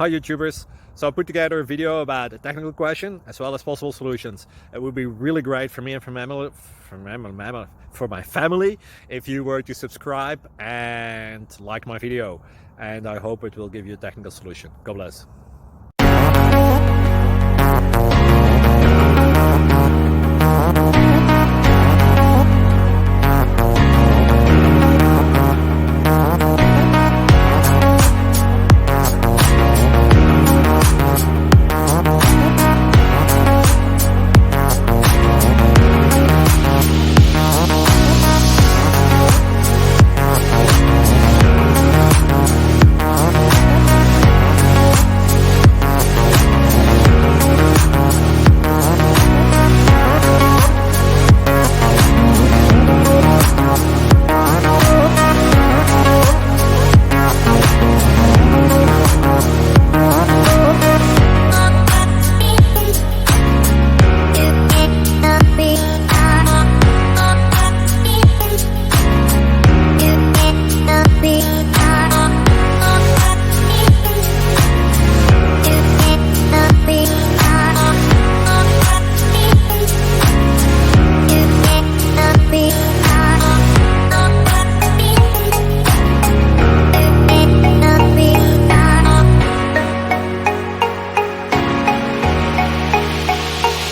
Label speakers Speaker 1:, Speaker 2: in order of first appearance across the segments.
Speaker 1: Hi YouTubers! So I put together a video about a technical question as well as possible solutions. It would be really great for me and for my family if you were to subscribe and like my video, and I hope it will give you a technical solution. God bless.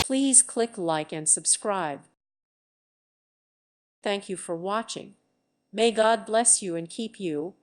Speaker 2: Please click like and subscribe. Thank you for watching. May God bless you and keep you.